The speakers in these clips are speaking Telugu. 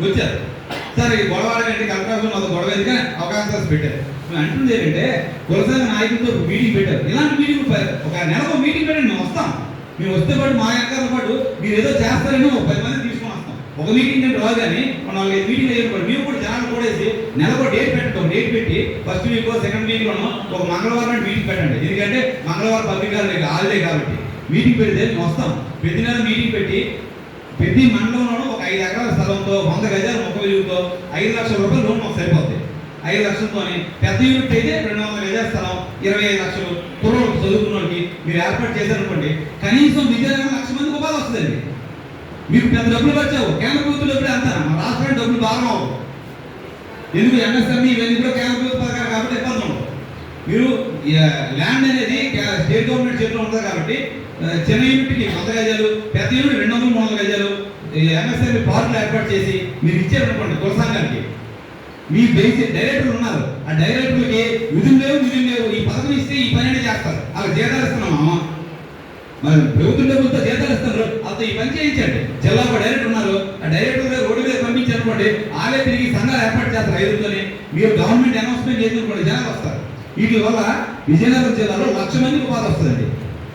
వచ్చారు సార్ ఈ గొడవడండి కలెక్టర్ మాకు గొడవ ఎందుకని అవకాశాలు పెట్టారు. మేము అంటుంది ఏంటంటే కులసంఘ నాయకులతో మీటింగ్ పెట్టారు. ఇలాంటి మీటింగ్ ఒక నెలకు మీటింగ్ పెట్టండి, మేము వస్తాం. మేము వస్తే పాటు మా ఎక్కడితో పాటు మీరు ఏదో చేస్తారని ఒక 10 మంది తీసుకొని వస్తాం. ఒక మీటింగ్ అంటే రాదు కానీ మనం 4-5 మీటింగ్ అయ్యేప్పుడు మేము కూడా జనాలు కూడేసి నెలకు డేట్ పెట్టండి. డేట్ పెట్టి ఫస్ట్ వీక్ సెకండ్ వీక్ లోనో ఒక మంగళవారం మీటింగ్ పెట్టండి. ఎందుకంటే మంగళవారం పబ్లిక్ హాలిడే కాబట్టి మీటింగ్ పెడితే మేము వస్తాం. ప్రతి నెల మీటింగ్ పెట్టి ప్రతి మండలంలోనూ ఒక 5 ఎకరాల స్థలంతో 100 గజాల మొక్క విలువతో 5 లక్షల రూపాయలు లోన్ మాకు సరిపోతుంది. 5 లక్షలతో పెద్ద యూనిట్ అయితే 200 గజాల స్థలం 25 లక్షలు కుర్రోళ్ళకి చదువుకున్న వాళ్ళకి మీరు ఏర్పాటు చేశారనుకోండి, కనీసం విజయనగరం 1,00,000 మందికి ఉపాధి వస్తుందండి. మీకు పెద్ద డబ్బులు వచ్చావు, కేంద్ర ప్రభుత్వం డబ్బులు అంతా మన రాష్ట్రానికి డబ్బులు భారం అవ్వదు. ఎందుకు ఎంఎస్ఎంఈ ఇవన్నీ కూడా కేంద్ర ప్రభుత్వ పథకాలు కాబట్టి ఇబ్బంది ఉండదు. మీరు ల్యాండ్ అనేది స్టేట్ గవర్నమెంట్ చేతిలో ఉంటుంది కాబట్టి చిన్న యూనిట్కి 100 గజాలు, పెద్ద యూనిట్ 200-300 గజాలు ఎంఎస్ఎంఈ పార్కులు ఏర్పాటు చేసి మీరు ఇచ్చారనుకోండి కులసంఘానికి, మీ బేసిక్ డైరెక్టర్లు ఉన్నారు. ఆ డైరెక్టర్లకి విధులు లేవు. ఈ పథకం ఇస్తే ఈ పని అనేది చేస్తారు. అలా జీతాలు ఇస్తున్నామా? మరి ప్రభుత్వం డబ్బులతో జీతాలు ఇస్తున్నారు, అంత ఈ పని చేయించండి. జిల్లాకు డైరెక్టర్ ఉన్నారు, ఆ డైరెక్టర్ గారు రోడ్డు మీద పంపించారనుకోండి, ఆలే తిరిగి సంఘాలు ఏర్పాటు చేస్తారు. 5 మీరు గవర్నమెంట్ అనౌన్స్మెంట్ చేసినప్పుడు జనాలు వస్తారు. వీటి వల్ల విజయనగరం జిల్లాలో 1,00,000 మందికి ఉపాధి వస్తుందండి.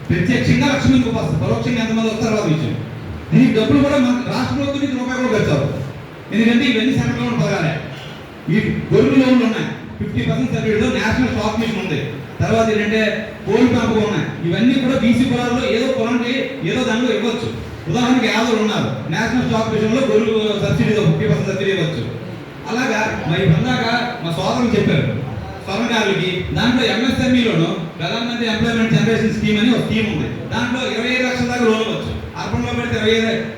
ప్రత్యక్షంగా 1,00,000 మందికి ఉపాధి, పరోక్షంగా ఎంతమంది వస్తారు వాళ్ళ విషయం. దీనికి డబ్బులు కూడా మన రాష్ట్ర ప్రభుత్వం నుంచి రూపాయలు కూడా ఖర్చు అవుతుంది. ఎందుకంటే ఇవన్నీ సెంట్రల్ గవర్నమెంట్ పథకాలే. ఈ గొర్రెలు లోన్లు ఉన్నాయి, 50% సబ్సిడీతో నేషనల్ స్టాక్ మిషన్ ఉంది. తర్వాత ఏంటంటే కోల్డ్ పెంపకం ఉన్నాయి. ఇవన్నీ కూడా బీసీ కులాల్లో ఏదో కులానికి ఏదో దాంట్లో ఇవ్వచ్చు. ఉదాహరణకి 50 ఉన్నారు, నేషనల్ స్టాక్ మిషన్లో గొర్రెలు సబ్సిడీతో 50% సబ్సిడీ ఇవ్వచ్చు. అలాగా మరి ఇందాక మా సోదరులు చెప్పారు స్వర్ణకారులకి, దాంట్లో ఎంఎస్ఎంఈలోను ప్రధానమంత్రి ఎంప్లాయ్మెంట్ జనరేషన్ స్కీమ్ అని ఒక స్కీమ్ ఉంది. దాంట్లో 25 లక్షల దాకా లోన్ ఇవ్వచ్చు. అర్బన్లో పెడితే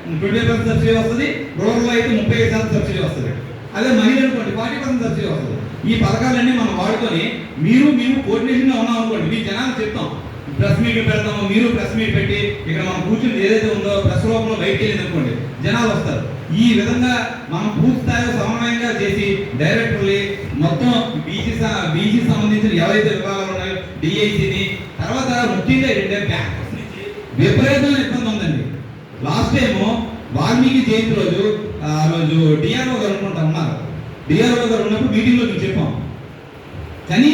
20% సబ్సిడీ వస్తుంది, రూరల్లో అయితే 35% సబ్సిడీ వస్తుంది. అదే మహిళ అనుకోండి 40% సబ్సిడీ వస్తుంది. ఈ పథకాలన్నీ మనం వాడుకొని మేము కోఆర్డినేషన్గా ఉన్నాం అనుకోండి, మీ జనాలు చెప్తాం, ప్రెస్ మీట్ పెడతాము. మీరు ప్రెస్ మీట్ పెట్టి ఇక్కడ మనం కూర్చుని ఏదైతే ఉందో ప్రెస్ రూపంలో బయటకు వెళ్ళింది అనుకోండి, జనాలు వస్తారు. ఈ విధంగా మనం పూర్తి స్థాయిలో సమన్వయంగా చేసి డైరెక్టర్లు మొత్తం బీసీ సంబంధించిన ఎవరైతే విభాగాలు ఉన్నాయో డిఐసిని, తర్వాత ముఖ్యంగా ఏంటంటే బ్యాంకర్స్ నుంచి విపరీతమైన ఇబ్బంది ఉందండి. లాస్ట్ టైము వాల్మీకి జయంతి రోజు డిఆర్ఓ గారు అనుకుంటా ఉన్నారు. డిఆర్ఓ గారు ఉన్నప్పుడు మీటింగ్లో మేము చెప్పాం, కానీ